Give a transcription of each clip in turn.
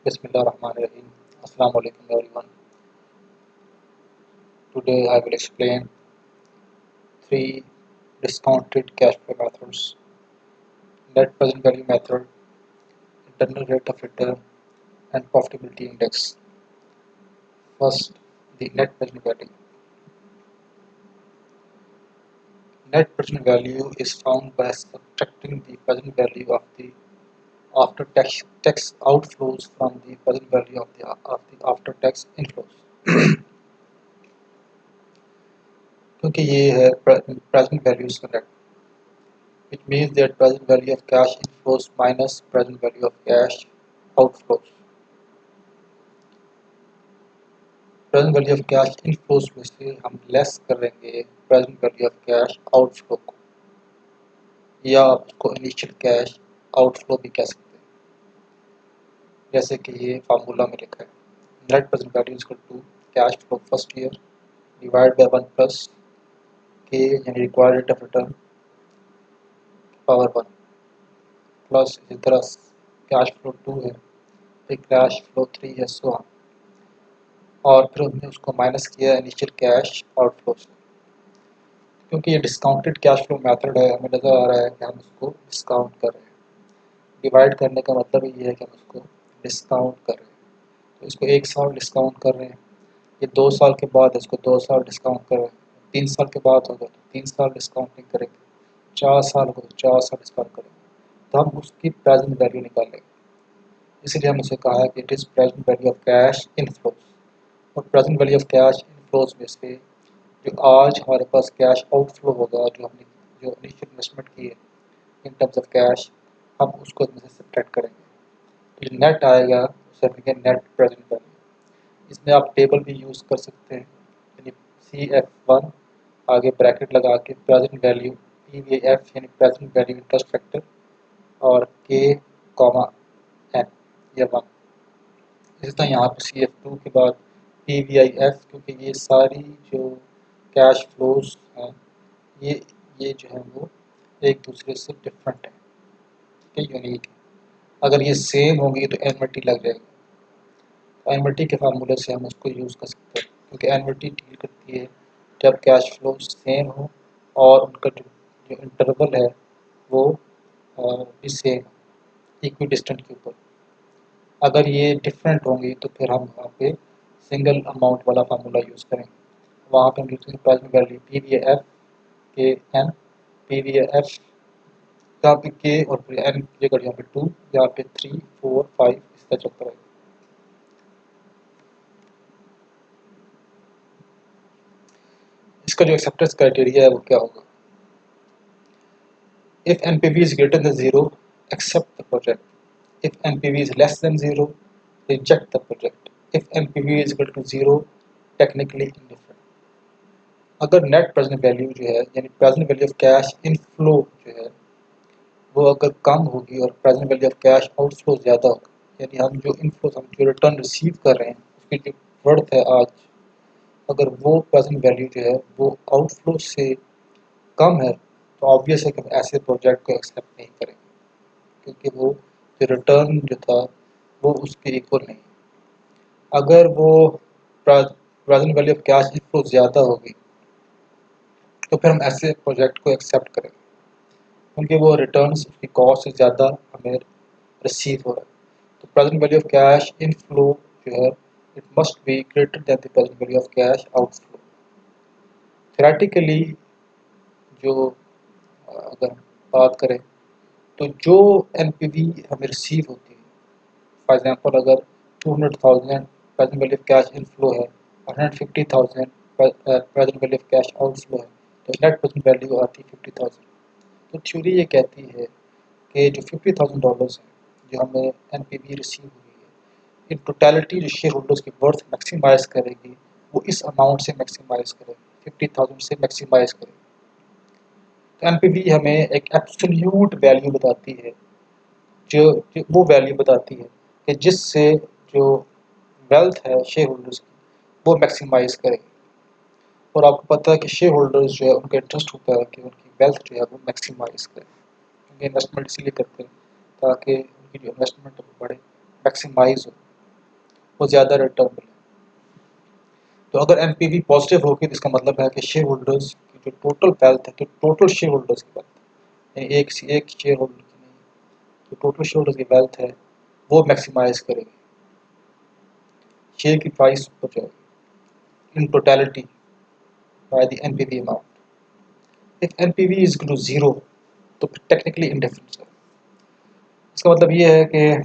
Bismillahirrahmanirrahim. Assalamu alaikum everyone. Today I will explain three discounted cash flow methods: net present value method, internal rate of return, and profitability index. First, the net present value. Net present value is found by subtracting the present value of the after tax outflows from the present value of the after tax inflows. क्योंकि ये है present values का net, which means that present value of cash inflows minus present value of cash outflows. Present value of cash inflows में से हम less करेंगे present value of cash outflow को, या आप उसको इनिशियल कैश आउटफ्लो भी कह सकते हैं, जैसे कि ये फार्मूला में लिखा है. Net present value equal to cash flow first year divide by 1 plus K यानी required rate of return power 1 plus इसी तरह कैश फ्लो 2 है, फिर कैश फ्लो 3 है, सो ऑन, और फिर हमने उसको माइनस किया इनिशियल कैश आउटफ्लो से. क्योंकि ये डिस्काउंटेड कैश फ्लो मेथड है, हमें नज़र आ रहा है कि हम उसको डिस्काउंट कर रहे हैं. डिवाइड करने का मतलब ये है कि हम उसको डिस्काउंट कर रहे हैं. तो इसको 1 साल डिस्काउंट कर रहे हैं, ये 2 साल के बाद इसको 2 साल डिस्काउंट कर रहे हैं, 3 साल के बाद होगा तो 3 साल डिस्काउंट नहीं करेंगे, 4 साल होगा तो 4 साल डिस्काउंट करेंगे. तो हम उसकी प्रेजेंट वैल्यू निकालेंगे. इसलिए हम उसे कहा है कि it is present value of cash inflows. और present value of cash inflows में से जो आज हमारे पास कैश आउटफ्लो होगा, जो इनिशियल इन्वेस्टमेंट की है इन टर्म्स ऑफ कैश, हम उसको इसमें से सब्ट्रैक्ट करेंगे. तो जो नेट आएगा उसे लिखेंगे नेट प्रेजेंट वैल्यू. इसमें आप टेबल भी यूज़ कर सकते हैं, यानी CF1 आगे ब्रैकेट लगा के प्रेजेंट वैल्यू PVF यानी प्रेजेंट वैल्यू इंटरेस्ट फैक्टर और K कॉमा N या 1. इसी तरह यहाँ पर CF2 के बाद PVIF, क्योंकि ये सारी जो कैश फ्लोज हैं ये जो है वो एक दूसरे से डिफरेंट है, यूनिक है. अगर ये सेम होंगी तो एनवर्टी लग जाएगी. एनवर्टी के फार्मूले से हम उसको यूज़ कर सकते हैं, क्योंकि एनवर्टी डील करती है जब कैश फ्लो सेम हो और उनका जो इंटरवल है वो भी सेम, इक्वी डिस्टेंट के ऊपर. अगर ये डिफरेंट होंगी तो फिर हम वहाँ पे सिंगल अमाउंट वाला फार्मूला यूज़ करेंगे. वहाँ पे हम यूज़ करेंगे प्रेजेंट वैल्यू PVF के N, PVF यहाँ पे K और फिर N की जगह यहाँ पे 2, यहाँ पे 3, 4, 5 इस तरह चलता रहेगा. इसका जो एक्सेप्टेंस क्राइटेरिया है वो क्या होगा? If NPV is greater than 0, accept the project. If NPV is less than 0, reject the project. If NPV is equal to 0, technically indifferent. अगर नेट प्रेजेंट वैल्यू जो है यानी present value of cash inflow जो है वो अगर कम होगी और present value of cash outflow ज़्यादा होगा, यानी हम जो रिटर्न रिसीव कर रहे हैं उसकी जो वर्थ है आज, अगर वो प्रेजेंट वैल्यू जो है वो आउटफ्लो से कम है तो ऑब्वियस है कि हम ऐसे प्रोजेक्ट को एक्सेप्ट नहीं करेंगे, क्योंकि वो जो रिटर्न जो था वो उसके इक्वल नहीं. अगर वो present value of cash inflow ज़्यादा होगी तो फिर हम ऐसे प्रोजेक्ट को एक्सेप्ट करेंगे, क्योंकि वो रिटर्न्स उसकी कॉस्ट से ज़्यादा हमें रिसीव हो रहा है. तो present value of cash inflow जो है it must be greater than the present value of cash outflow. Theoretically जो अगर बात करें तो जो NPV हमें रिसीव होती है, फॉर एग्जांपल अगर 200,000 present value of cash inflow है और 150,000 present value of cash outflow है, तो नेट प्रेजेंट वैल्यू आती है 50,000. तो थ्योरी ये कहती है कि जो $50,000 हैं जो हमें NPV रिसीव हुई है, इन टोटलिटी जो शेयर होल्डर्स की वर्थ मैक्सिमाइज करेगी वो इस अमाउंट से मैक्सिमाइज करेगी, 50,000 से मैक्सिमाइज करेगी. तो NPV हमें एक एब्सोल्यूट वैल्यू बताती है, जो वो वैल्यू बताती है कि जिससे जो वेल्थ है शेयर होल्डर्स की वो मैक्सिमाइज करेगी. और आपको पता है कि शेयर होल्डर्स जो है उनका इंटरेस्ट होता है कि उनकी वेल्थ जो है वो मैक्सिमाइज करें. उनके इन्वेस्टमेंट इसीलिए करते हैं ताकि उनकी जो इन्वेस्टमेंट है वो बढ़े, मैक्सिमाइज हो. वो ज़्यादा रिटर्न मिले। तो अगर एनपीवी पॉजिटिव होगी तो इसका मतलब है कि शेयर होल्डर्स की जो टोटल वेल्थ है, तो टोटल शेयर होल्डर्स की वेल्थ, एक शेयर होल्डर की नहीं, तो टोटल शेयर होल्डर्स की वेल्थ है वो मैक्सिमाइज करेगी, शेयर की प्राइस ऊपर जाएगी in totality by the NPV amount. If NPV is equal to zero तो टेक्निकली इंडिफरेंस है। इसका मतलब ये है कि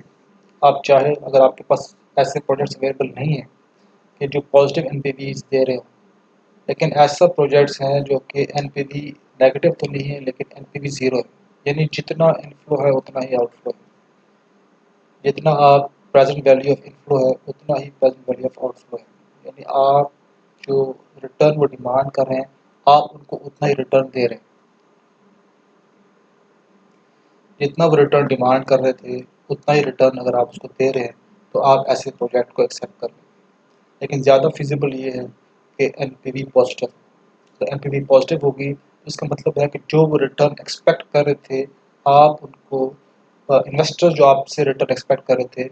आप चाहे, अगर आपके पास ऐसे प्रोजेक्ट्स अवेलेबल नहीं है कि जो पॉजिटिव एनपीवीज दे रहे हो, लेकिन ऐसा प्रोजेक्ट्स हैं जो कि एनपीवी नेगेटिव तो नहीं है लेकिन एनपीवी ज़ीरो है, यानी जितना इनफ्लो है उतना ही आउटफ्लो है, जितना आप प्रेजेंट वैल्यू ऑफ इनफ्लो है उतना ही प्रेजेंट वैल्यू ऑफ आउटफ्लो है, यानी आप जो रिटर्न वो डिमांड कर रहे हैं आप उनको उतना ही रिटर्न दे रहे हैं, जितना वो रिटर्न डिमांड कर रहे थे उतना ही रिटर्न अगर आप उसको दे रहे हैं तो आप ऐसे प्रोजेक्ट को एक्सेप्ट कर लें। लेकिन ज़्यादा फिजिबल ये है कि एनपीवी पॉजिटिव, तो एनपीवी पॉजिटिव होगी तो इसका मतलब है कि जो वो रिटर्न एक्सपेक्ट कर रहे थे आप उनको, इन्वेस्टर जो आपसे रिटर्न एक्सपेक्ट कर रहे थे,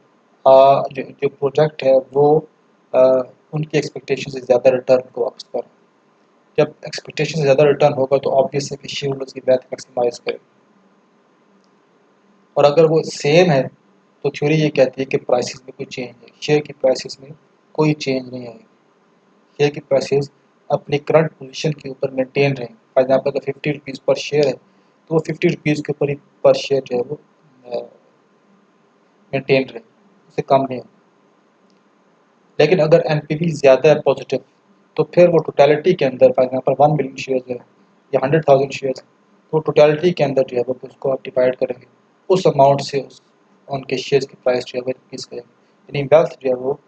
जो प्रोजेक्ट है वो आ, उनकी एक्सपेक्टेशन से ज़्यादा रिटर्न को वापस कर रहा है। जब एक्सपेक्टेशन से ज़्यादा रिटर्न होगा तो ऑब्वियस है कि शेयर होल्डर्स की वैल्यू मैक्सिमाइज करें, और अगर वो सेम है तो थ्योरी ये कहती है कि प्राइसेस में कोई चेंज है, शेयर की प्राइसेस में कोई चेंज नहीं आएगी, शेयर की प्राइसेस अपनी करंट पोजीशन के ऊपर मेंटेन रहें। फॉर एग्जांपल अगर 50 रुपीज़ पर शेयर है तो वो 50 रुपीज़ के ऊपर ही पर शेयर जो है वो मेंटेन रहे, उससे कम नहीं हो। लेकिन अगर एनपीवी ज़्यादा है पॉजिटिव तो फिर वो टोटलिटी के अंदर, फॉर एग्जांपल 1 मिलियन शेयर्स है या 100,000 शेयर्स है, तो टोटलिटी के अंदर जो है वो उसको आप डिवाइड करेंगे, उस अमाउंट से उनके शेयर्स की प्राइस जो है वो इंक्रीज़ करेंगे, यानी वेल्थ जो है वो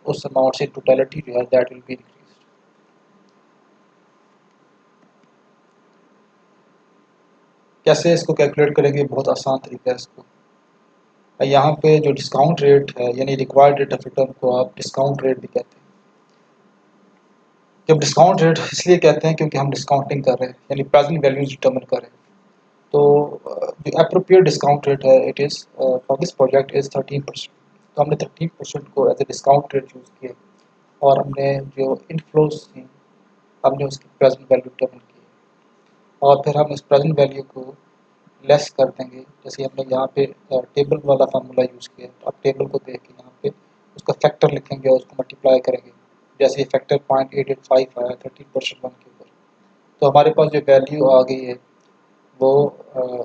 उस अमाउंट से टोटलिटी जो है दैट विल बी इंक्रीज। कैसे इसको कैलकुलेट करेंगे, बहुत आसान तरीका है इसको। यहाँ पे जो डिस्काउंट रेट है यानी रिक्वायर्ड रेट ऑफ रिटर्न को आप डिस्काउंट रेट भी कहते हैं। जब डिस्काउंट रेट इसलिए कहते हैं क्योंकि हम डिस्काउंटिंग कर रहे हैं यानी प्रेजेंट वैल्यूज डिटर्मिन कर रहे हैं। तो जो अप्रोप्रिएट डिस्काउंट रेट है it is for this project is 13%। तो हमने 13% को as a discount rate use किया और हमने जो इनफ्लोज थी हमने उसकी प्रेजेंट वैल्यू डिटर्मिन की और फिर हम इस प्रेजेंट वैल्यू को लेस कर देंगे। जैसे हमने यहाँ पे टेबल वाला फार्मूला यूज़ किया तो आप टेबल को देख के यहाँ पे उसका फैक्टर लिखेंगे और उसको मल्टीप्लाई करेंगे। जैसे ये फैक्टर 0.885 आया 13% वन के ऊपर, तो हमारे पास जो वैल्यू आ गई है वो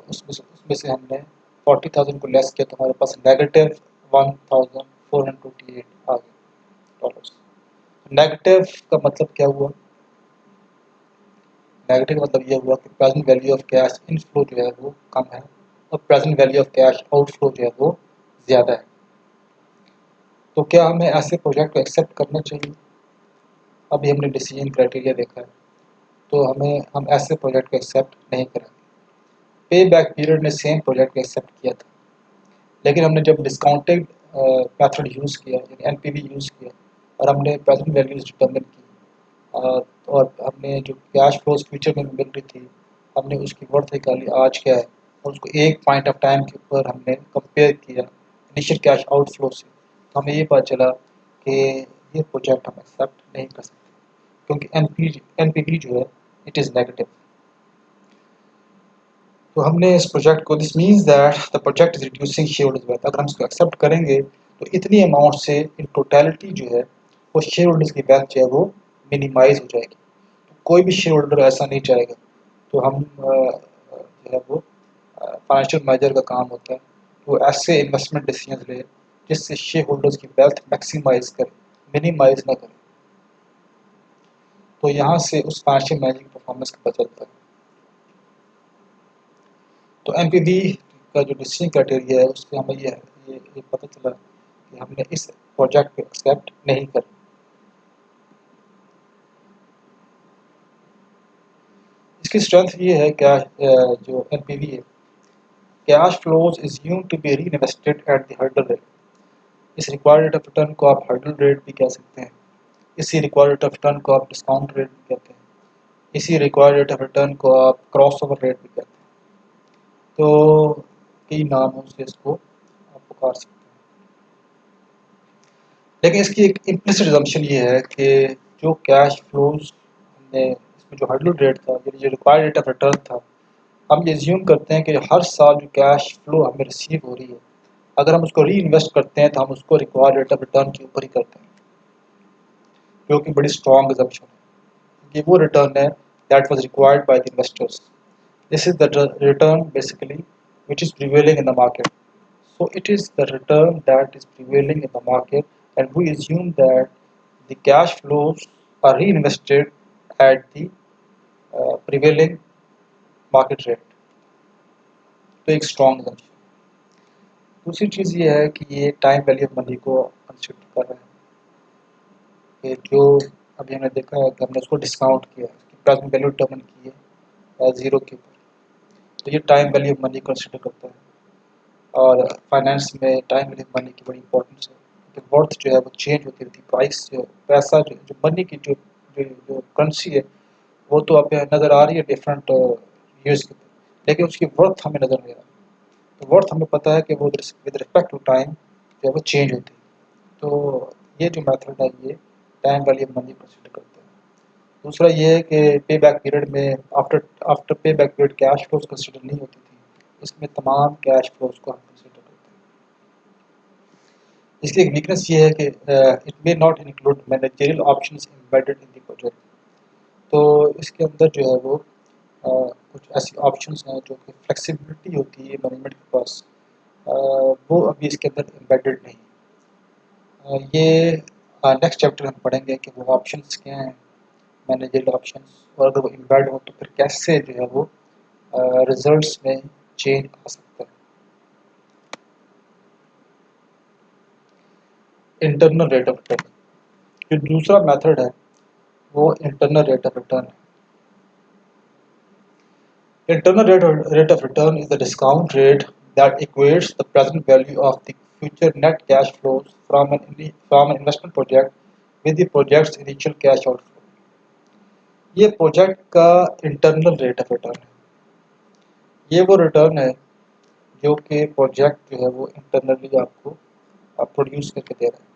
उसमें से हमने 40,000 को लेस किया तो हमारे पास नेगेटिव 1,428 आ गए डॉलर्स। नेगेटिव का मतलब क्या हुआ, नेगेटिव मतलब ये हुआ कि present value of cash inflow जो है वो कम है और present value of cash outflow जो है वो ज़्यादा है। तो क्या हमें ऐसे प्रोजेक्ट को एक्सेप्ट करना चाहिए? अभी हमने डिसीजन क्राइटेरिया देखा है, तो हम ऐसे प्रोजेक्ट को एक्सेप्ट नहीं करेंगे। पे बैक पीरियड ने सेम प्रोजेक्ट को एक्सेप्ट किया था, लेकिन हमने जब डिस्काउंटेड मेथड यूज़ किया यानी एनपीवी यूज़ किया और हमने प्रेजेंट वैल्यूज डिटर्मिन की, और हमने जो कैश फ्लोज फ्यूचर में मिल रही थी हमने उसकी वर्थ निकाली आज क्या है और उसको एक पॉइंट ऑफ टाइम के ऊपर हमने कंपेयर किया इनिशियल कैश आउटफ्लो से, तो हमें ये पता चला कि ये प्रोजेक्ट हम एक्सेप्ट नहीं कर सकते क्योंकि एनपीवी जो है इट इज़ नेगेटिव। तो हमने इस प्रोजेक्ट को, this means that the project is reducing share holders wealth, अगर हम इसको एक्सेप्ट करेंगे तो इतनी अमाउंट से इन टोटलिटी जो है वो शेयर होल्डर्स की वेल्थ जो है वो मिनिमाइज हो जाएगी। तो कोई भी शेयर होल्डर ऐसा नहीं चाहेगा। तो हम जो है वो फाइनेंशियल मैनेजर का काम होता है वो ऐसे इन्वेस्टमेंट डिसीजन ले जिससे शेयर होल्डर्स की वेल्थ मैक्सिमाइज करे, मिनिमाइज ना करे। तो यहाँ से उस फाइनेंशियल मैनेजिंग परफॉर्मेंस का पता चलता है। तो एमपीवी का जो डिसीजन क्राइटेरिया है उससे हमें ये पता चला कि हमने इस प्रोजेक्ट को एक्सेप्ट नहीं कर। इसकी स्ट्रेंथ ये है क्या, जो एमपीवी है, cash flows is used to be reinvested at the hurdle rate. इस रिक्वायर्ड रेट ऑफ रिटर्न को आप हर्डल रेट भी कह सकते हैं, इसी रिक्वायर्ड रेट ऑफ रिटर्न को आप डिस्काउंट रेट भी कहते हैं, इसी रिक्वायर्ड रेट ऑफ रिटर्न को आप क्रॉस ओवर रेट भी कहते हैं। तो कई नामों से इसको आप पुकार सकते हैं। लेकिन इसकी एक इम्प्लिसिट assumption ये है कि जो कैश फ्लोज हमने इसमें जो हर्डल रेट था, जो रिक्वायर्ड रेट ऑफ रिटर्न था, हम ये एज्यूम करते हैं कि हर साल जो कैश फ्लो हमें रिसीव हो रही है, अगर हम उसको री इन्वेस्ट करते हैं तो हम उसको रिक्वायर्ड रेट ऑफ रिटर्न के ऊपर ही करते हैं, जो कि बड़ी स्ट्रॉन्ग assumption है। ये वो रिटर्न है that was required by the investors. This is the return basically which is prevailing in the market. So it is the return that is prevailing in the market, and we assume that the cash flows are reinvested at the prevailing market rate. तो एक strong assumption। दूसरी चीज़ ये है कि ये time value of money को consider कर रहा है कि जो अभी हमने देखा है कि हमने उसको डिस्काउंट किया, उसकी प्रेजेंट वैल्यू डिटर्मिन की है ज़ीरो के ऊपर, तो ये time value of money consider करता है। और फाइनेंस में टाइम वैल्यू ऑफ मनी की बड़ी इंपॉर्टेंस है, कि वर्थ जो है वो चेंज होती रहती है, प्राइस जो पैसा जो मनी की जो करेंसी है वो तो आप नज़र आ रही है डिफरेंट यूज़ के ऊपर, लेकिन उसकी वर्थ हमें नज़र नहीं आ रहा। तो वर्थ हमें पता है कि वो विद रिस्पेक्ट टू टाइम जो है वो चेंज होती है। तो ये जो मेथड है ये time value of money consider करते हैं। दूसरा ये है कि पे बैक पीरियड में आफ्टर आफ्टर पे back period cash flows consider नहीं होती थी, इसमें तमाम कैश फ्लोज को हम कंसिडर करते हैं। इसकी एक वीकनेस ये है कि it may not include managerial options embedded in the project. तो इसके अंदर जो है वो कुछ ऐसी ऑप्शंस हैं जो कि फ्लेक्सिबिलिटी होती है मैनेजमेंट के पास, वो अभी इसके अंदर एम्बेडेड नहीं। ये नेक्स्ट चैप्टर हम पढ़ेंगे कि वो ऑप्शंस क्या हैं, मैनेजरियल ऑप्शंस, और अगर वो एम्बेड हो तो फिर कैसे जो है वो रिजल्ट्स में चेंज आ सकता है। इंटरनल रेट ऑफ रिटर्न, जो दूसरा मेथड है वो इंटरनल रेट ऑफ रिटर्न है। Internal rate of return is the discount rate that equates the present value of the future net cash flows from an investment project with the project's initial cash outflow. ये project का internal rate of return है। ये वो return है जो कि project जो है वो इंटरनली आपको प्रोड्यूस करके दे रहा है।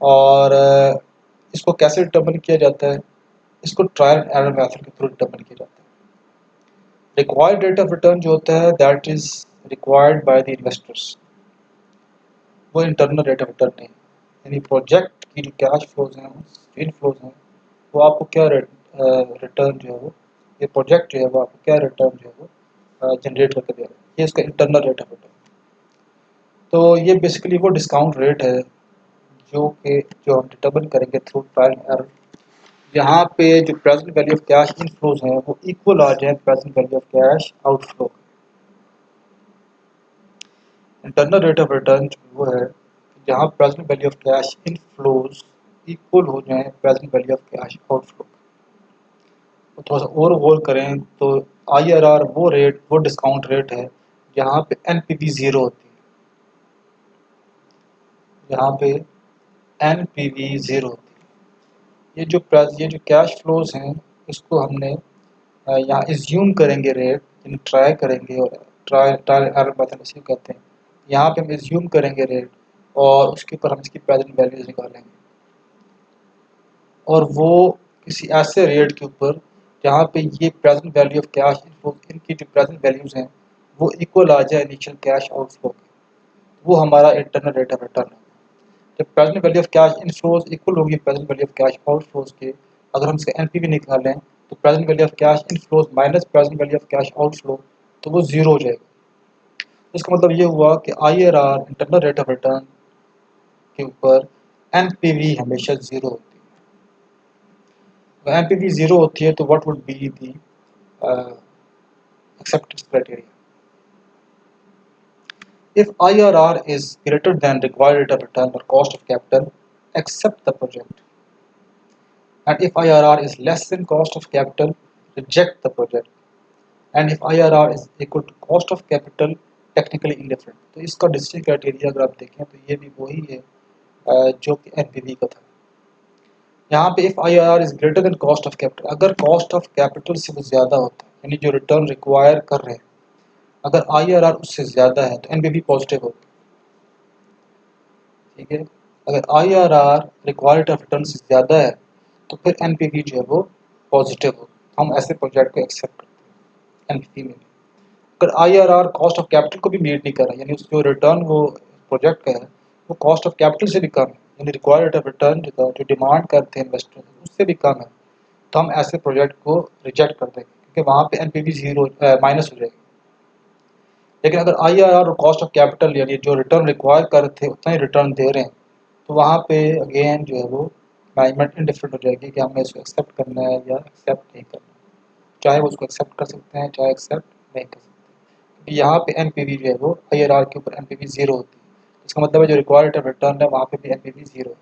और इसको कैसे डिटर्मिन किया जाता है, इसको ट्रायल एंड एरर मेथड के थ्रू डिटर्मिन किया जाता है। रिक्वायर्ड रेट ऑफ रिटर्न जो होता है that is required by the investors, वो इंटरनल रेट ऑफ रिटर्न नहीं, यानी प्रोजेक्ट की जो कैश फ्लोज हैं इनफ्लोज हैं वो आपको क्या रिटर्न जो है वो, ये प्रोजेक्ट जो है वो आपको क्या रिटर्न जो है वो जनरेट करके दे रहा है, ये इसका इंटरनल रेट ऑफ रिटर्न। तो ये बेसिकली वो डिस्काउंट रेट है जो हम डिटर्मिन करेंगे थ्रू ट्रायल एंड एरर, यहाँ पे जो present value of cash inflows हैं वो इक्वल आ जाए present value of cash outflow. Internal rate of return वो है जहाँ present value of cash inflows equal हो जाए present value of cash outflow. तो थोड़ा सा और गौर करें तो IRR वो डिस्काउंट रेट है जहाँ पे NPV ज़ीरो होती है, जहाँ पे NPV ज़ीरो होती है। ये जो कैश फ्लोज हैं इसको हमने यहाँ एज्यूम करेंगे रेट, यानी ट्राई करेंगे, और ट्रायल एरर मेथड इसे कहते हैं। यहाँ पे हम एज्यूम करेंगे रेट और उसके ऊपर हम इसकी प्रेजेंट वैल्यूज निकालेंगे, और वो किसी ऐसे रेट के ऊपर जहाँ पे ये प्रेजेंट वैल्यू ऑफ कैश इनकी जो प्रेजेंट वैल्यूज हैं वो इक्वल आ जाए इनिशियल कैश आउटफ्लो के, वो हमारा इंटरनल रेट ऑफ रिटर्न है। जब present value of cash inflows equal होगी present value of cash outflows के, अगर हम इसका NPV निकालें तो present value of cash inflows minus present value of cash outflow, तो वो ज़ीरो हो जाएगा। इसका मतलब ये हुआ कि IRR internal rate of return के ऊपर NPV हमेशा ज़ीरो होती है। NPV ज़ीरो होती है तो what would be the acceptance criteria? If IRR is greater than required rate of return or cost of capital, accept the project. And if IRR is less than cost of capital, reject the project. And if IRR is equal to cost of capital, technically indifferent. तो इसका decision criteria अगर आप देखें तो ये भी वही है जो कि NPV का था। यहाँ पे if IRR is greater than cost of capital, अगर कॉस्ट ऑफ कैपिटल से वो ज़्यादा होता है, यानी जो रिटर्न रिक्वायर कर रहे हैं, अगर IRR उससे ज़्यादा है तो NPV पॉजिटिव होगा। ठीक है, अगर IRR रिक्वायर्ड ऑफ रिटर्न से ज़्यादा है तो फिर NPV जो है वो पॉजिटिव हो, हम ऐसे प्रोजेक्ट को एक्सेप्ट करते हैं NPV में भी। अगर IRR कॉस्ट ऑफ कैपिटल को भी मीट नहीं कर रहा, यानी उसको रिटर्न वो प्रोजेक्ट का है वो कॉस्ट ऑफ कैपिटल से भी कम है, यानी रिक्वायर्ड रेट ऑफ रिटर्न जो डिमांड करते हैं इन्वेस्टर उससे भी कम है, तो हम ऐसे प्रोजेक्ट को रिजेक्ट कर देंगे क्योंकि वहाँ पे NPV जीरो माइनस हो जाएगी। लेकिन अगर IRR और कॉस्ट ऑफ कैपिटल यानी जो रिटर्न रिक्वायर कर रहे थे उतना ही रिटर्न दे रहे हैं तो वहाँ पे अगेन जो है वो मैनेजमेंट इंडिफरेंट हो जाएगी कि हमें इसको एक्सेप्ट करना है या एक्सेप्ट नहीं करना, चाहे वो उसको एक्सेप्ट कर सकते हैं चाहे एक्सेप्ट नहीं कर सकते। यहाँ पे NPV जो है वो IRR के ऊपर NPV जीरो होती है, इसका मतलब है जो रिक्वायर्ड रिटर्न है वहाँ पे भी NPV जीरो है।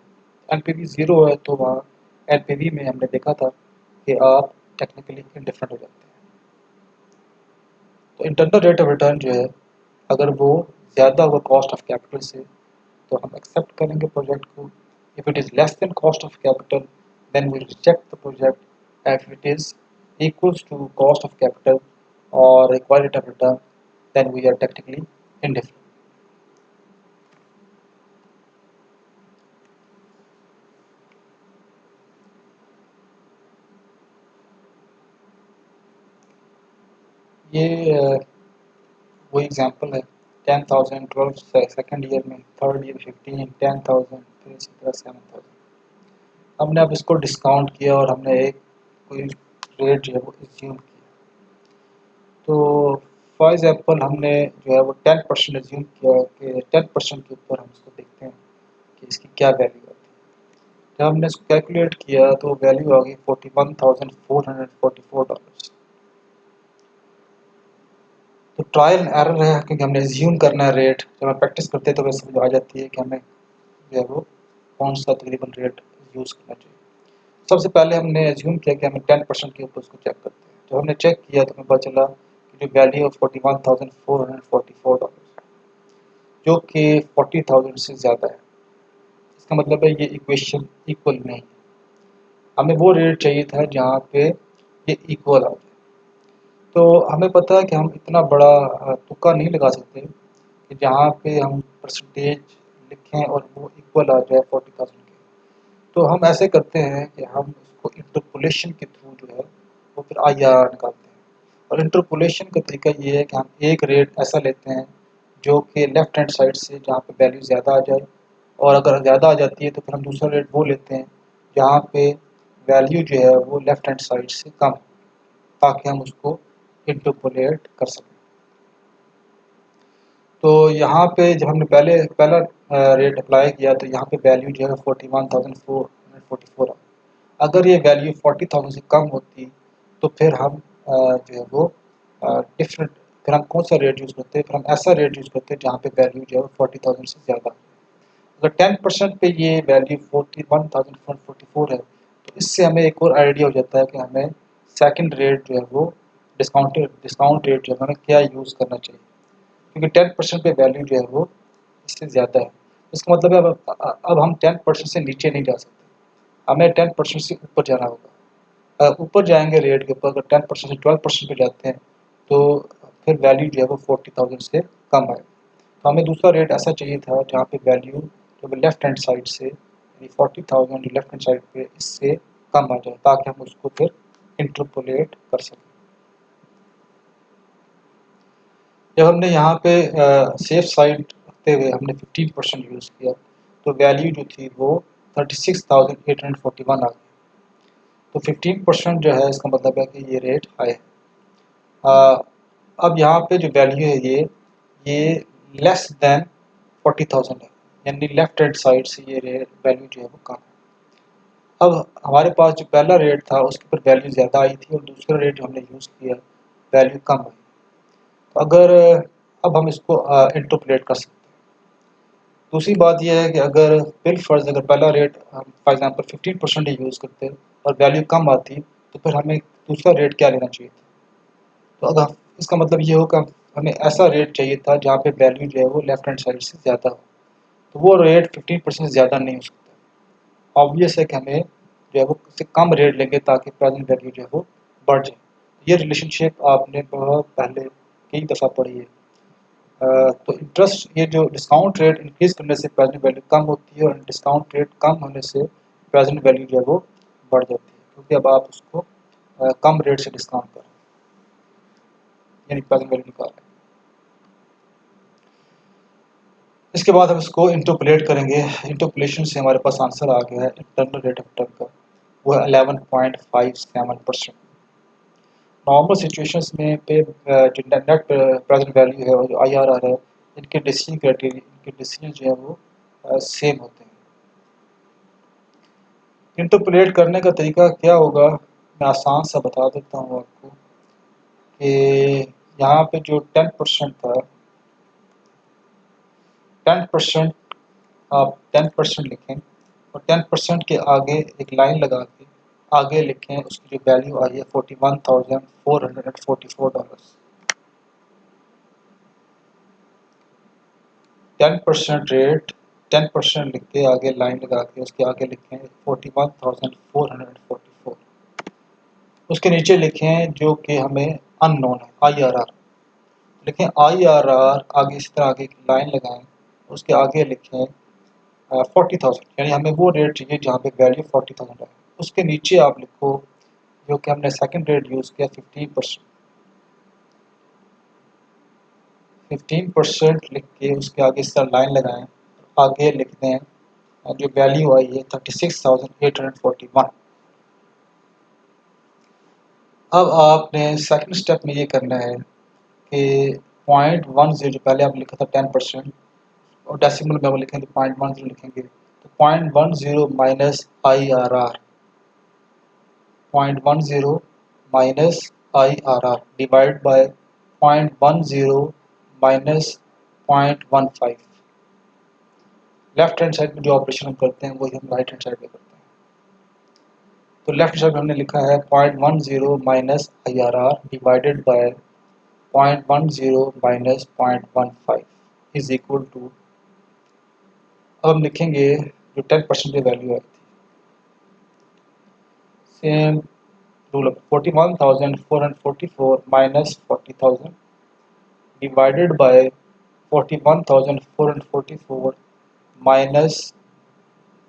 NPV जीरो है तो वहाँ NPV में हमने देखा था कि आप टेक्निकली इंडिफरेंट हो जाते हैं। तो इंटरनल रेट ऑफ रिटर्न जो है अगर वो ज़्यादा होगा कॉस्ट ऑफ कैपिटल से तो हम एक्सेप्ट करेंगे प्रोजेक्ट को। If it is less than cost of capital then we reject the project. If it is equals to cost of capital or required rate of return then we are technically indifferent. ये वो example है 10,000 12 second year में, third year 15 10,000 फिर इसी तरह 7,000। हमने अब इसको डिस्काउंट किया और हमने एक कोई रेट जो है वो एज्यूम किया। तो फॉर एग्जाम्पल हमने जो है वो 10% एज्यूम किया कि 10% के ऊपर हम इसको देखते हैं कि इसकी क्या वैल्यू आती है। जब हमने इसको कैलकुलेट किया तो वैल्यू आ गई $41,444। तो ट्रायल एंड एरर है क्योंकि हमने एज्यूम करना है रेट, जब हम प्रैक्टिस करते हैं तो वैसे समझ आ जाती है कि हमें जो है वो कौन सा तकरीबन रेट यूज़ करना चाहिए। सबसे पहले हमने एज्यूम किया कि हमें 10% के ऊपर उसको चेक करते हैं। जब हमने चेक किया तो हमें पता चला कि जो वैल्यू ऑफ $41,444 जो कि 40,000 से ज़्यादा है, इसका मतलब है ये इक्वेशन इक्वल नहीं। हमें वो रेट चाहिए था जहाँ पे ये इक्वल आ जाए। तो हमें पता है कि हम इतना बड़ा तुक्का नहीं लगा सकते कि जहाँ पे हम परसेंटेज लिखें और वो इक्वल आ जाए 40,000 के। तो हम ऐसे करते हैं कि हम उसको इंटरपोलेशन के थ्रू जो है वो फिर IRR निकालते हैं। और इंटरपोलेशन का तरीका ये है कि हम एक रेट ऐसा लेते हैं जो कि लेफ्ट हैंड साइड से जहाँ पे वैल्यू ज़्यादा आ जाए, और अगर ज़्यादा आ जाती है तो फिर हम दूसरा रेट वो लेते हैं जहाँ पे वैल्यू जो है वो लेफ्ट हैंड साइड से कम है, ताकि हम उसको इंटरपोलेट कर सकें। तो यहाँ पे जब हमने पहला रेट अप्लाई किया तो यहाँ पे वैल्यू जो है 41,444 आ। अगर ये वैल्यू 40,000 से कम होती तो फिर हम जो है वो डिफरेंट, फिर हम कौन सा रेट यूज़ करते हैं, फिर हम ऐसा रेट यूज़ करते हैं जहाँ पे वैल्यू जो है 40,000 से ज़्यादा। अगर 10% पे ये वैल्यू 41,444 है तो इससे हमें एक और आइडिया हो जाता है कि हमें सेकंड रेट जो है वो डिस्काउंट रेट जो है हमें क्या यूज़ करना चाहिए, क्योंकि 10% पे वैल्यू जो है वो इससे ज़्यादा है। इसका मतलब है अब हम 10% से नीचे नहीं जा सकते, हमें 10% से ऊपर जाना होगा। ऊपर जाएंगे रेट के ऊपर, अगर 10% से 12% पे जाते हैं तो फिर वैल्यू जो है वो 40,000 से कम आए। तो हमें दूसरा रेट ऐसा चाहिए था जहाँ पे वैल्यू जो लेफ्ट हैंड साइड से यानी 40,000 लेफ्ट हैंड साइड पे इससे कम आ जाए, ताकि हम उसको फिर इंटरपोलेट कर सकें। जब हमने यहाँ पे सेफ साइड रखते हुए हमने 15% यूज़ किया तो वैल्यू जो थी वो 36,841 आ गई। तो 15% जो है इसका मतलब है कि ये रेट हाई है। अब यहाँ पे जो वैल्यू है ये लेस देन 40,000 है, यानी लेफ्ट हैंड साइड से ये रेट वैल्यू जो है वो कम है। अब हमारे पास जो पहला रेट था उसके ऊपर वैल्यू ज़्यादा आई थी और दूसरा रेट जो हमने यूज़ किया वैल्यू कम आई। तो अगर अब हम इसको इंटरपोलेट कर सकते हैं। दूसरी बात यह है कि अगर बिलफर्ज अगर पहला रेट हम फॉर एग्जांपल 15% ही यूज़ करते और वैल्यू कम आती तो फिर हमें दूसरा रेट क्या लेना चाहिए था। तो अगर इसका मतलब ये होगा हमें ऐसा रेट चाहिए था जहाँ पे वैल्यू जो है वो लेफ्ट हैंड साइड से ज़्यादा हो, तो वो रेट 15% से ज़्यादा नहीं हो सकता। ऑब्वियस है कि हमें जो है वो उससे कम रेट लेंगे ताकि प्रेजेंट वैल्यू जो है वो बढ़ जाए। ये रिलेशनशिप आपने बहुत पहले कई दफ़ा पढ़ी है। तो इंटरेस्ट ये जो डिस्काउंट रेट इंक्रीज करने से प्रेजेंट वैल्यू कम होती है और डिस्काउंट रेट कम होने से प्रेजेंट वैल्यू जो है वो बढ़ जाती है, क्योंकि अब आप उसको कम रेट से डिस्काउंट कर रहे हैं, यानी प्रेजेंट वैल्यू निकाल रहे हैं। इसके बाद हम इसको इंटरपोलेट करेंगे। इंटरपोलेशन से हमारे पास आंसर आ गया है इंटरनल रेट ऑफ रिटर्न का, वो है 11.57%। नॉर्मल सिचुएशंस में पे जो नेट प्रेजेंट वैल्यू है और जो IRR है, इनके डिसीजन क्राइटेरिया, इनके डिसीजन जो है वो सेम होते हैं। इंटरपोलेट करने का तरीका क्या होगा, मैं आसान सा बता देता हूँ आपको कि यहाँ पे जो 10% था, 10% आप 10% लिखें और 10% के आगे एक लाइन लगा के आगे लिखें उसकी जो वैल्यू आई है $41,444। 10% रेट, 10% लिख के आगे लाइन लगा के उसके आगे लिखें 41,444। उसके नीचे लिखें जो कि हमें अननोन है IRR, लिखें IRR, आगे इस तरह आगे एक लाइन लगाएं, उसके आगे लिखें 40,000, यानी हमें वो रेट चाहिए जहाँ पे वैल्यू 40,000 है। उसके नीचे आप लिखो जो कि हमने सेकंड रेट यूज़ किया 15%, 15% लिख के उसके आगे इस तरह लाइन लगाएं, आगे लिख दें जो वैल्यू आई है 36,841। अब आपने सेकंड स्टेप में ये करना है कि 0.10 जो पहले आपने लिखा था 10% और डेसिमल में वो लिखेंगे 0.10 लिखेंगे, तो 0.10 minus IRR, 0.10 minus IRR divide by 0.10 minus 0.15। Left hand side में जो ऑपरेशन हम करते हैं वही हम राइट हैंड साइड में करते हैं। तो लेफ्ट साइड में हमने लिखा है 0.10 minus IRR divided by 0.10 minus 0.15 is equal to, अब हम लिखेंगे जो 10% की वैल्यू आई थी, same rule of 41,444 minus 40,000 divided by 41,444 minus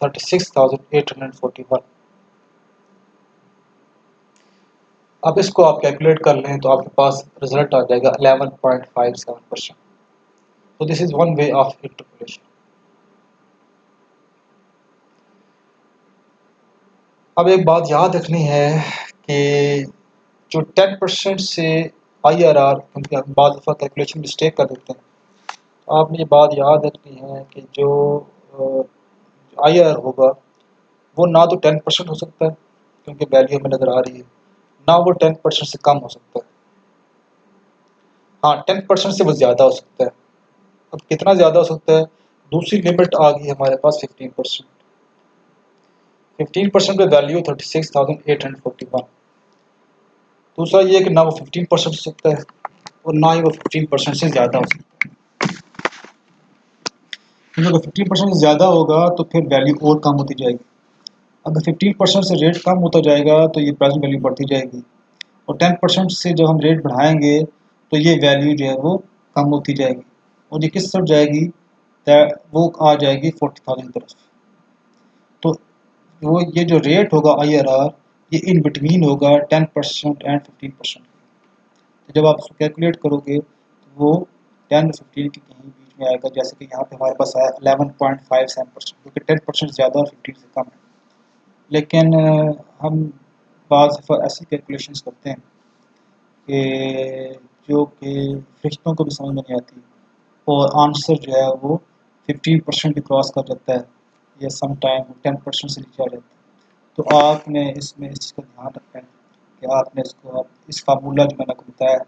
36,841। अब इसको आप कैलकुलेट कर लें तो आपके पास रिजल्ट आ जाएगा 11.57%। तो this is one way of interpolation. अब एक बात याद रखनी है कि जो 10% से IRR, क्योंकि हम बाद दफ़ा कैलकुलेशन मिस्टेक कर देते हैं, तो आपने ये बात याद रखनी है कि जो IRR होगा वो ना तो 10% हो सकता है क्योंकि वैल्यू हमें नज़र आ रही है, ना वो 10% से कम हो सकता है। हाँ, 10% से वो ज़्यादा हो सकता है। अब कितना ज़्यादा हो सकता है, दूसरी लिमिट आ गई हमारे पास 15%। 15% पे वैल्यू 36,841। दूसरा ये कि ना वो 15% हो सकता है और ना ही वो 15% से ज़्यादा हो सकता है, क्योंकि अगर 15% से ज़्यादा होगा तो फिर वैल्यू और कम होती जाएगी। अगर 15% से रेट कम होता जाएगा तो ये प्रेजेंट वैल्यू बढ़ती जाएगी, और 10% से जब हम रेट बढ़ाएंगे तो ये वैल्यू जो है वो कम होती जाएगी, और ये किस तरफ जाएगी, वो आ जाएगी 40,000 तरफ। तो वो ये जो रेट होगा IRR, ये इन बिटवीन होगा 10% एंड 15%। तो जब आप उसको कैलकुलेट करोगे तो वो 10 15 के कहीं बीच में आएगा, जैसे कि यहाँ पे हमारे पास आया 11.57%, जो कि 10% ज़्यादा और 15 से कम है। लेकिन हम बाज़ दफ़ा ऐसी कैलकुलेशंस करते हैं कि जो कि फरिश्तों को भी समझ में नहीं आती, और आंसर जो है वो 15% भी क्रॉस कर जाता है या सम टाइम 10% से नीचे आ जाता है। तो आपने इसमें इस चीज़ का ध्यान रखना है कि आपने इसको, आप इस फार्मूला जो मैंने आपको बताया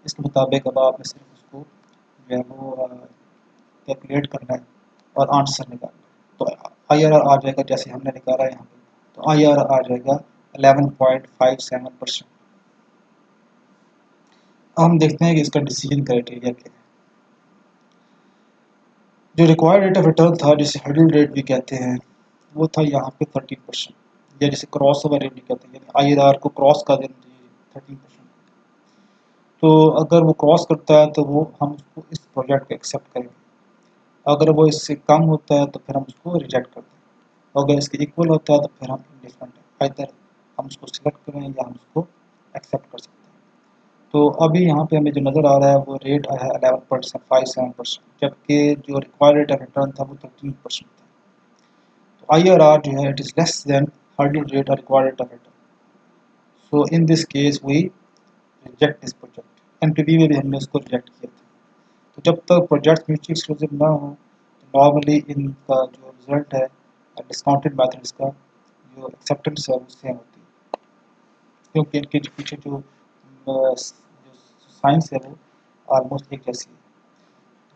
इसके मुताबिक अब आपने सिर्फ उसको जो है वो कैलकुलेट करना है और आंसर निकालना है। तो IRR आ जाएगा जैसे हमने निकाला है यहाँ पे, तो IRR आ जाएगा 11.57%। हम देखते हैं कि इसका डिसीजन क्राइटेरिया क्या है। जो रिक्वायर्ड रेट ऑफ रिटर्न था, जिसे हर्डल रेट भी कहते हैं, वो था यहाँ पे 13%, या जिसे क्रॉस ओवर रेट भी कहते हैं, यानी IRR को क्रॉस कर देना चाहिए 13%। तो अगर वो क्रॉस करता है तो वो हम उसको इस प्रोजेक्ट को एक्सेप्ट करेंगे, अगर वो इससे कम होता है तो फिर हम उसको रिजेक्ट करते हैं, अगर इसके इक्वल होता है तो फिर हम इंडिफरेंट है, इधर हम उसको सिलेक्ट करें या हम उसको एक्सेप्ट कर सकते हैं। तो अभी यहाँ पे हमें जो नज़र आ रहा है वो रेट आया है 11.57%, जबकि जो रिक्वायर्ड रेट ऑफ रिटर्न था वो 13% था। तो IRR जो है it is less then hurdle rate or required rate of return. So in this case we reject this project. NPV में भी हमने इसको रिजेक्ट किया था। तो जब तक प्रोजेक्ट म्यूचुअली एक्सक्लूसिव ना हो तो नॉर्मली इनका जो रिजल्ट है डिस्काउंटेड मेथड इसका जो एक्सेप्टेंस है वो सेम होती है, क्योंकि इनके जो पीछे जो साइंस है वो ऑलमोस्ट एक जैसी है।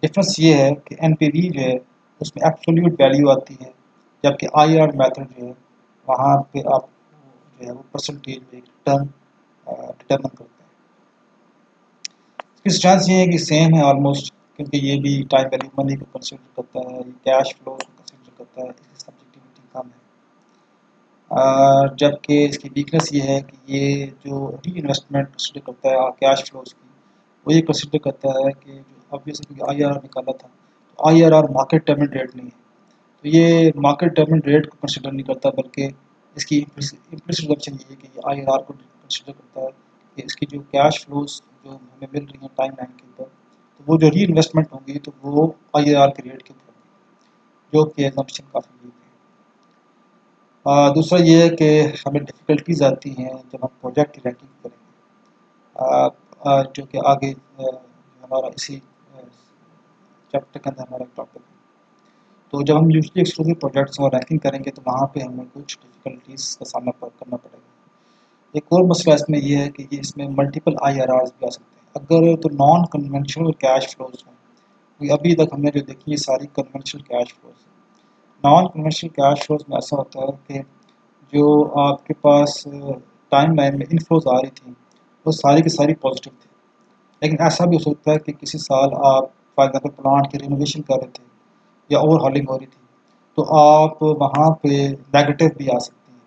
डिफरेंस ये है कि NPV जो है उसमें एब्सोल्यूट वैल्यू आती है, जबकि IRR मेथड जो है वहाँ पे आप जो है वो परसेंटेज में रिटर्न डिटर्मिन करते हैं। इसकी स्ट्रेंथ ये है कि सेम है ऑलमोस्ट, क्योंकि ये भी टाइम वैल्यू मनी को कंसिडर करता है, कैश फ्लो को कंसिडर करता है, इसकी सब्जेक्टिविटी कम है। जबकि इसकी वीकनेस ये है कि ये जो री इन्वेस्टमेंट कंसिडर करता है कैश फ्लोज की, वो ये कंसिडर करता है कि जो ऑब्वियसली IRR निकाला था, तो IRR मार्केट डिटरमिन्ड रेट नहीं है, तो ये मार्केट डिटरमिन्ड रेट को कंसिडर नहीं करता, बल्कि इसकी इम्प्लिसिट असम्पशन ये है कि ये IRR को कंसिडर करता है कि इसकी जो कैश फ्लोज जो हमें मिल रही हैं टाइम लाइन के ऊपर, तो वो जो री इन्वेस्टमेंट होंगी तो वो IRR के रेट के ऊपर होगी, जो कि असम्पशन काफ़ी वीक है। दूसरा ये है कि हमें डिफ़िकल्टीज आती हैं जब हम प्रोजेक्ट की रैंकिंग करेंगे, जो कि आगे हमारा इसी चैप्टर के अंदर हमारा टॉपिक है। तो जब हम यूजली एक्सक्लूसिव प्रोजेक्ट्स और रैंकिंग करेंगे तो वहाँ पे हमें कुछ डिफ़िकल्टीज़ का सामना करना पड़ेगा। एक और मसला इसमें ये है कि ये इसमें मल्टीपल IRRs भी आ सकते हैं अगर तो नॉन कन्वेंशनल कैश फ्लोज हों। अभी तक हमने जो देखी ये सारी कन्वेंशनल कैश फ्लोज हैं। नॉन कन्वेंशनल कैश फ्लोज में ऐसा होता है कि जो आपके पास टाइम लाइन में इनफ्लोज आ रही थी वो सारी की सारी पॉजिटिव थी, लेकिन ऐसा भी हो सकता है कि किसी साल आप फॉर एग्जाम्पल प्लांट की रिनोवेशन कर रहे थे या ओवर हॉलिंग हो रही थी, तो आप वहाँ पे नेगेटिव भी आ सकती है।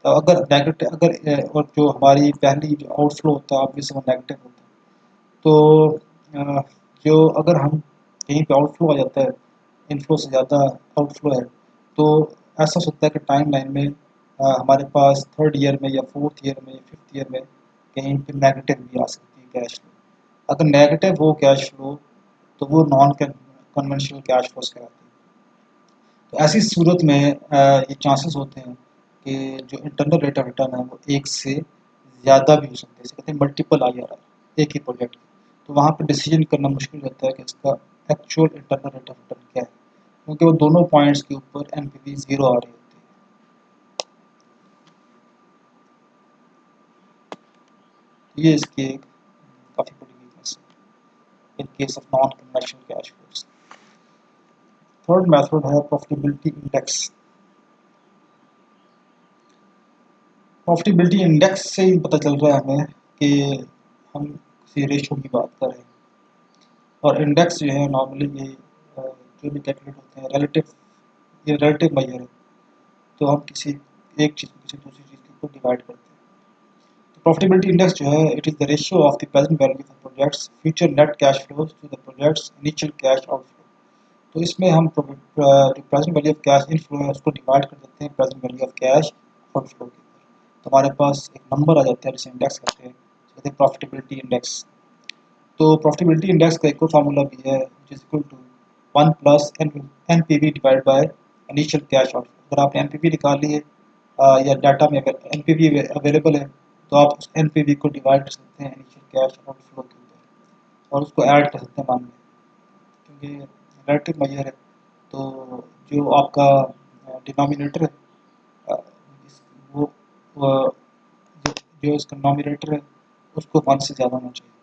तो अगर नेगेटिव और जो हमारी पहली जो आउटफ्लो होता है ऑब्वियसली वो नेगेटिव होता है, तो जो अगर हम कहीं पे आउटफ्लो आ जाता है, इनफ्लो से ज़्यादा आउटफ्लो है, तो ऐसा हो सकता है कि टाइम लाइन में हमारे पास थर्ड ईयर में या फोर्थ ईयर में या फिफ्थ ईयर में कहीं पे नेगेटिव भी आ सकती है कैश फ्लो। अगर नेगेटिव हो कैश फ्लो तो वो नॉन कन्वेंशनल कैश फ्लोज कहलाती है। तो ऐसी सूरत में ये चांसेस होते हैं कि जो इंटरनल रेट ऑफ रिटर्न है वो एक से ज़्यादा भी हो सकते हैं, इसे कहते हैं मल्टीपल IRR एक ही प्रोजेक्ट की। तो वहाँ पर डिसीजन करना मुश्किल रहता है कि इसका actual internal rate of return क्या है, क्योंकि वो दोनों पॉइंट्स के ऊपर NPV 0 आ रही होती है। ये इसकी एक काफ़ी बड़ी वीकनेस है in case of non conventional cash flows. Third method है प्रॉफिटेबिलिटी इंडेक्स। प्रॉफिटेबिलिटी इंडेक्स से ही पता चल रहा है हमें कि हम किसी रेशो की बात कर रहे हैं, और इंडेक्स जो है नॉर्मली ये जो भी कैलकुलेट होते हैं ये रिलेटिव मेजर है, तो हम किसी एक चीज़ को किसी दूसरी चीज़ के ऊपर डिवाइड करते हैं। तो प्रॉफिटेबिलिटी इंडेक्स जो है it is the ratio of the present value of project's future net cash flows to the project's initial cash outflow. तो इसमें हम जो present value of cash inflow है उसको डिवाइड कर देते हैं present value of cash outflow के ऊपर, तो हमारे पास एक नंबर आ जाता है जिसे इंडेक्स कहते हैं प्रॉफिटेबिलिटी इंडेक्स। तो प्रॉफिटेबिलिटी इंडेक्स का एक और फार्मूला भी है which is equal to 1 plus NPV divide by initial cash outflow. अगर आपने NPV निकाल लिए या डाटा में अगर NPV अवेलेबल है तो आप उस NPV को डिवाइड कर सकते हैं इनिशियल कैश आउटफ्लो के ऊपर और उसको ऐड कर सकते हैं मान में, क्योंकि रिलेटिव मेजर है। तो जो आपका डिनोमिनेटर है वो जो इसका नॉमिनेटर है उसको 1 से ज़्यादा होना चाहिए।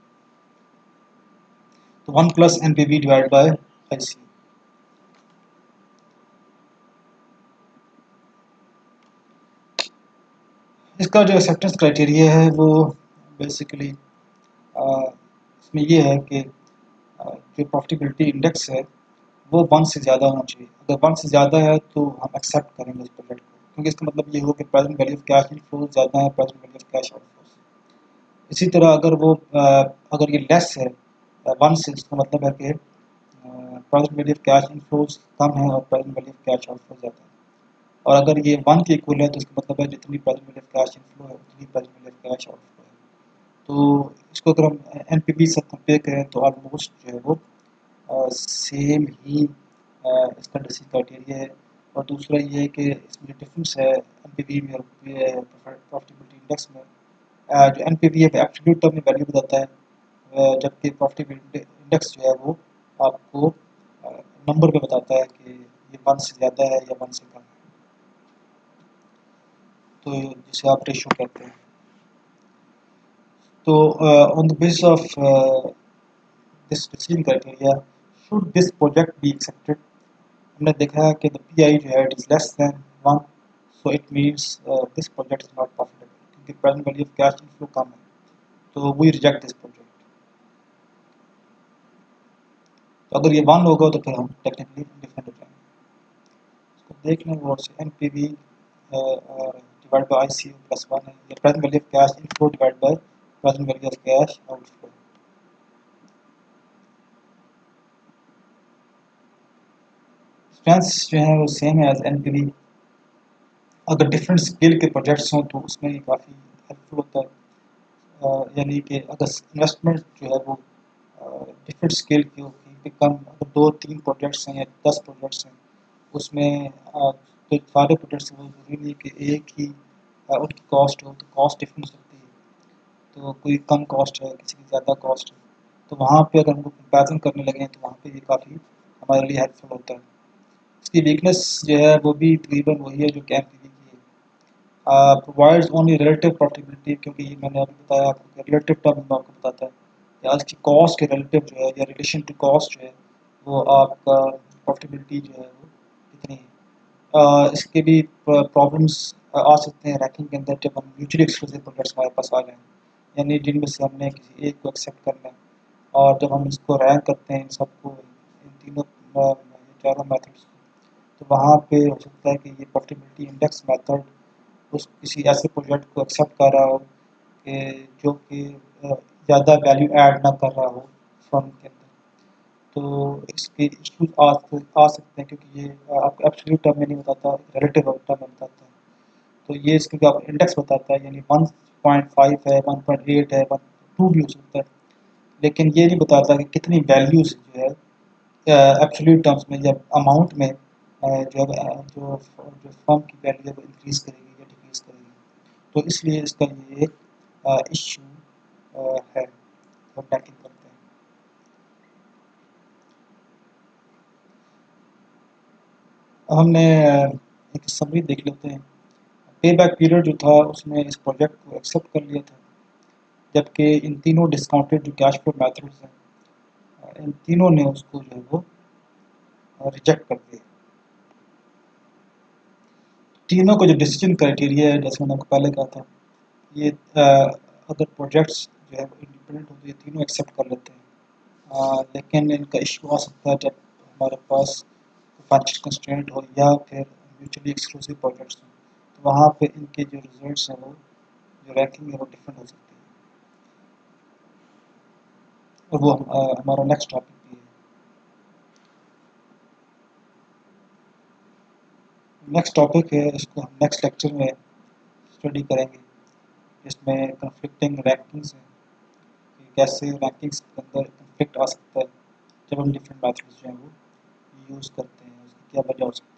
तो 1 plus NPV divide bye IC। इसका जो एक्सेप्टेंस क्राइटेरिया है वो बेसिकली इसमें ये है कि जो प्रॉफिटेबिलिटी इंडेक्स है वो 1 से ज़्यादा होना चाहिए। अगर 1 से ज़्यादा है तो हम एक्सेप्ट करेंगे उस प्रोजेक्ट को, क्योंकि इसका मतलब ये हो कि present value of cash inflows ज़्यादा है present value of cash outflows. इसी तरह अगर ये लेस है 1 से, इसका मतलब है कि present value of cash inflows कम है और present value of cash outflow ज़्यादा है। और अगर ये 1 के इक्वल है तो इसका मतलब है जितनी present value of cash inflow है उतनी present value of cash outflow है। तो इसको अगर हम एनपीवी से कंपेयर करें तो ऑलमोस्ट जो है वो सेम ही इसका डिसीजन क्राइटेरिया है। और दूसरा ये है कि इसमें जो डिफरेंस है एनपीवी में और प्रॉफिटेबिलिटी इंडेक्स में, जो एनपीवी है एब्सोल्यूट टर्म में वैल्यू बताता है, जबकि प्रॉफिटेबिलिटी इंडेक्स जो है वो आपको नंबर पे बताता है कि ये 1 से ज़्यादा है या 1 से कम है, तो जिसे आप रेशियो कहते हैं। तो on the basis of this decision criteria should this project be accepted, हमने देखा है कि द पीआई जो है it is less than 1, so it means this project is not profitable, क्योंकि present value of cash inflow कम है, तो वी रिजेक्ट दिस प्रोजेक्ट। तो अगर ये 1 होगा तो फिर हम टेक्निकली डिफरेंट हो जाएंगे। इसको देख लें और से NPV divide by ICU plus 1 है, या present value of cash inflow divide by present value of cash outflow. Strengths जो है वो सेम है एज एनपीवी। अगर डिफरेंट स्केल के प्रोजेक्ट्स हों तो उसमें ये काफ़ी हेल्पफुल होता है, यानी कि अगर इन्वेस्टमेंट जो है वो डिफरेंट स्केल की होगी, कि कम अगर 2-3 प्रोजेक्ट्स हैं या 10 प्रोजेक्ट्स हैं, उसमें तो सारे प्रोजेक्ट्स वो ज़रूरी नहीं कि एक ही उनकी कॉस्ट हो, तो कॉस्ट डिफरेंस होती है, तो कोई कम कॉस्ट है, किसी की ज़्यादा कॉस्ट है, तो वहाँ पे अगर हम लोग कंपेरिजन करने लगे तो वहाँ पे ये काफ़ी हमारे लिए हेल्पफुल होता है। इसकी वीकनेस जो है वो भी तकरीबन वही है जो कि एनपीवी की है, प्रोवाइड्स ओनली रिलेटिव प्रॉफिटेबिलिटी, क्योंकि ये मैंने अभी बताया आपको कि रिलेटिव टर्म में आपको बताता है कि आज की कॉस्ट के रिलेटिव जो है या रिलेशन टू कॉस्ट जो है वो आपका प्रॉफिटेबिलिटी जो है वो कितनी है। इसके भी प्रॉब्लम्स आ सकते हैं रैंकिंग के अंदर जब हम म्यूचुअली एक्सक्लूसिव प्रोजेक्ट्स हमारे पास आ जाएँ, यानी जिनमें से हमने किसी एक को एक्सेप्ट करना है, और जब हम इसको रैंक करते हैं इन सबको, इन तीनों चारों मेथड्स को, तो वहाँ पे हो सकता है कि ये प्रॉफिटेबिलिटी इंडेक्स मेथड उस किसी ऐसे प्रोजेक्ट को एक्सेप्ट कर रहा हो कि जो कि ज़्यादा वैल्यू ऐड ना कर रहा हो फर्म के अंदर, तो इसके इश्यूज आ सकते हैं, क्योंकि ये आपको एब्सोल्यूट टर्म में नहीं बताता, रिलेटिव टर्म में बताता है। तो ये इसके आपको इंडेक्स बताता है, यानी 1.5 है, 1.8 है, 1.2 भी हो सकता है, लेकिन ये नहीं बताता कि कितनी वैल्यूज जो है एब्सोल्यूट टर्म्स में या अमाउंट में जो फर्म की वैल्यू है वो इंक्रीज करेगी या डिक्रीज करेगी। तो इसलिए इसका ये एक इशू है जो टैकल करते हैं। हमने एक समरी देख लेते हैं। पे बैक पीरियड जो था उसने इस प्रोजेक्ट को एक्सेप्ट कर लिया था, जबकि इन तीनों डिस्काउंटेड जो कैश फ्लो मेथड्स हैं इन तीनों ने उसको जो है वो रिजेक्ट कर दिया। तीनों का जो डिसीजन क्राइटेरिया है, जैसे मैंने आपको पहले कहा था, ये अगर प्रोजेक्ट्स जो है वो इंडिपेंडेंट हो तो ये तीनों एक्सेप्ट कर लेते हैं, लेकिन इनका इशू आ सकता है जब हमारे पास फाइनेंशियल कंस्ट्रेंट हो या फिर म्यूचुअली एक्सक्लूसिव प्रोजेक्ट्स हों, तो वहाँ पे इनके जो रिजल्ट्स हैं वो जो रैंकिंग है वो डिफरेंट हो सकती है, और वो हमारा नेक्स्ट टॉपिक भी है। नेक्स्ट टॉपिक है, इसको हम नेक्स्ट लेक्चर में स्टडी करेंगे, इसमें कन्फ्लिक्टिंग रैंकिंग्स हैं कि कैसे रैंकिंग्स के अंदर कन्फ्लिक्ट आ सकता है जब हम डिफरेंट मैथड्स जो हैं वो यूज़ करते हैं, उसकी क्या वजह हो सकती है।